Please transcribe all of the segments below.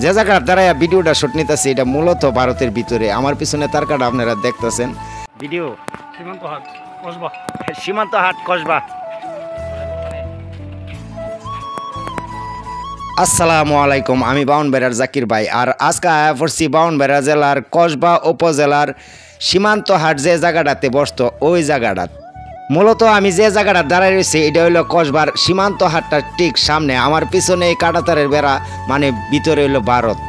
যে জায়গার দ্বারা ভিডিওটা শুট নিতেছি এটা মূলত ভারতের ভিতরে। আমার পিছনে তারকাটা আপনারা দেখতেছেন ভিডিও সীমান্তহাট কসবা। আসসালামু আলাইকুম, আমি বাউনবেড়ার জাকির ভাই। আর আজকে আয়া পড়ছি বাউনবেড়া জেলার কসবা উপজেলার সীমান্তহাট যে জায়গাটাতে বসতো ওই জায়গাটা। মূলত আমি যে জায়গাটা দাঁড়ায় রয়েছি এটা হইলো কসবার সীমান্তহাটটার ঠিক সামনে। আমার পিছনে এই কাঁটাতারের বেড়া, মানে ভিতরে হইলো ভারত।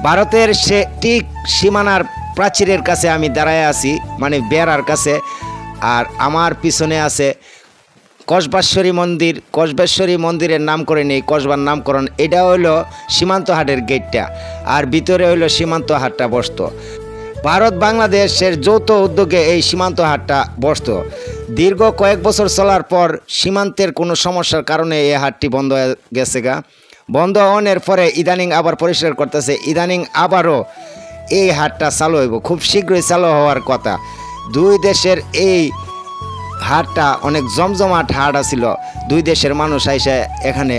ভারতের সে ঠিক সীমানার প্রাচীরের কাছে আমি দাঁড়ায় আছি, মানে বেড়ার কাছে। আর আমার পিছনে আছে কসবেশ্বরী মন্দির। কসবেশ্বরী মন্দিরের নাম করে নেই, কসবার নামকরণ। এটা হইলো সীমান্তহাটের গেটটা, আর ভিতরে হইলো সীমান্তহাটটা বসতো। ভারত বাংলাদেশের যৌথ উদ্যোগে এই সীমান্তহাটটা বসতো। দীর্ঘ কয়েক বছর চলার পর সীমান্তের কোনো সমস্যার কারণে এই হাটটি বন্ধ হয়ে গেছে বন্ধ হওয়ার পরে ইদানিং আবার পরিষ্কার করতেছে। ইদানিং আবারও এই হাটটা চালু হইব, খুব শীঘ্রই চালু হওয়ার কথা। দুই দেশের এই হাটটা অনেক জমজমাট হাট আছিল। দুই দেশের মানুষ এসে এখানে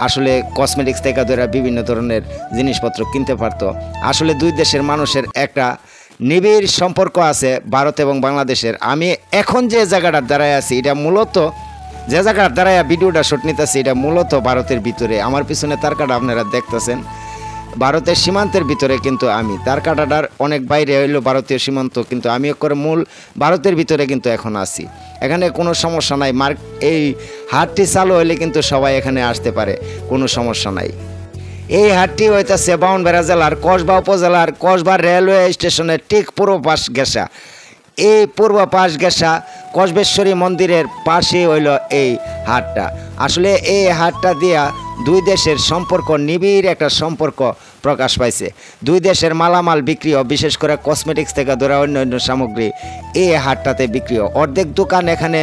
আসলে কসমেটিক্স থেকে ধরে বিভিন্ন ধরনের জিনিসপত্র কিনতে পারতো। আসলে দুই দেশের মানুষের একটা নিবিড় সম্পর্ক আছে ভারত এবং বাংলাদেশের। আমি এখন যে জায়গাটার দাঁড়ায় আছি এটা মূলত, যে জায়গার দাঁড়ায় ভিডিওটা শুট নিতেছি এটা মূলত ভারতের ভিতরে। আমার পিছনে তারকাটা আপনারা দেখতেছেন ভারতের সীমান্তের ভিতরে, কিন্তু আমি তারকাটার অনেক বাইরে হইলো ভারতীয় সীমান্ত, কিন্তু আমি করে মূল ভারতের ভিতরে কিন্তু এখন আছি। এখানে কোনো সমস্যা নাই। এই হাটটি চালু হইলে কিন্তু সবাই এখানে আসতে পারে, কোনো সমস্যা নাই। এই হাটটি হইতেছে বাউনবেড়া জেলার কসবা উপজেলার কসবা রেলওয়ে স্টেশনের ঠিক পূর্ব পাশ ঘেঁষা। এই পূর্ব পাশ ঘেঁষা কসবেশ্বরী মন্দিরের পাশে হইল এই হাটটা। আসলে এই হাটটা দিয়া দুই দেশের সম্পর্ক, নিবিড় একটা সম্পর্ক প্রকাশ পাইছে। দুই দেশের মালামাল বিক্রিও, বিশেষ করে কসমেটিক্স থেকে ধরে অন্যান্য সামগ্রী এই হাটটাতে বিক্রিও। অর্ধেক দোকান এখানে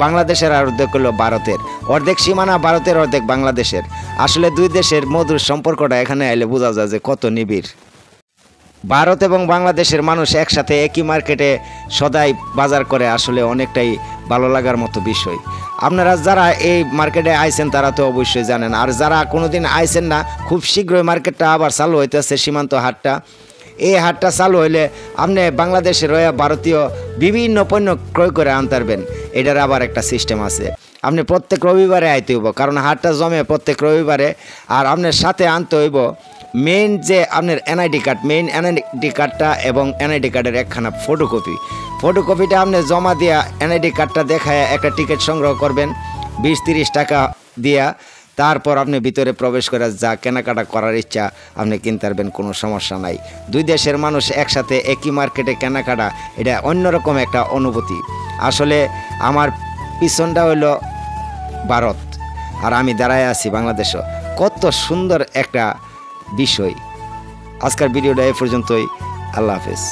বাংলাদেশের আর অর্ধেক হলো ভারতের। অর্ধেক সীমানা ভারতের, অর্ধেক বাংলাদেশের। আসলে দুই দেশের মধুর সম্পর্কটা এখানে এলে বোঝা যায় যে কত নিবিড়। ভারত এবং বাংলাদেশের মানুষ একসাথে একই মার্কেটে সদাই বাজার করে, আসলে অনেকটাই ভালো লাগার মতো বিষয়। আপনারা যারা এই মার্কেটে আইছেন তারা তো অবশ্যই জানেন, আর যারা কোনোদিন আইছেন না, খুব শীঘ্রই মার্কেটটা আবার চালু হইতেছে সীমান্ত হাটটা। এই হাটটা চালু হইলে আপনি বাংলাদেশের হয়ে ভারতীয় বিভিন্ন পণ্য ক্রয় করে আনতে পারবেন। এটার আবার একটা সিস্টেম আছে, আপনি প্রত্যেক রবিবারে আইতে হইব, কারণ হাটটা জমে প্রত্যেক রবিবারে। আর আপনার সাথে আনতে হইব মেইন যে আপনার এনআইডি কার্ড, মেইন এনআইডি কার্ডটা এবং এনআইডি কার্ডের একখানা ফটোকপিটা আপনি জমা দিয়া এনআইডি কার্ডটা দেখায় একটা টিকিট সংগ্রহ করবেন 20-30 টাকা দিয়া। তারপর আপনি ভিতরে প্রবেশ করে যা কেনাকাটা করার ইচ্ছা আপনি কিনতে পারবেন, কোনো সমস্যা নাই। দুই দেশের মানুষ একসাথে একই মার্কেটে কেনাকাটা, এটা অন্যরকম একটা অনুভূতি। আসলে আমার পিছনটা হইলো ভারত আর আমি দাঁড়ায় আছি বাংলাদেশও। কত সুন্দর একটা বিষয়। আজকের ভিডিওটা এ পর্যন্তই। আল্লাহ হাফেজ।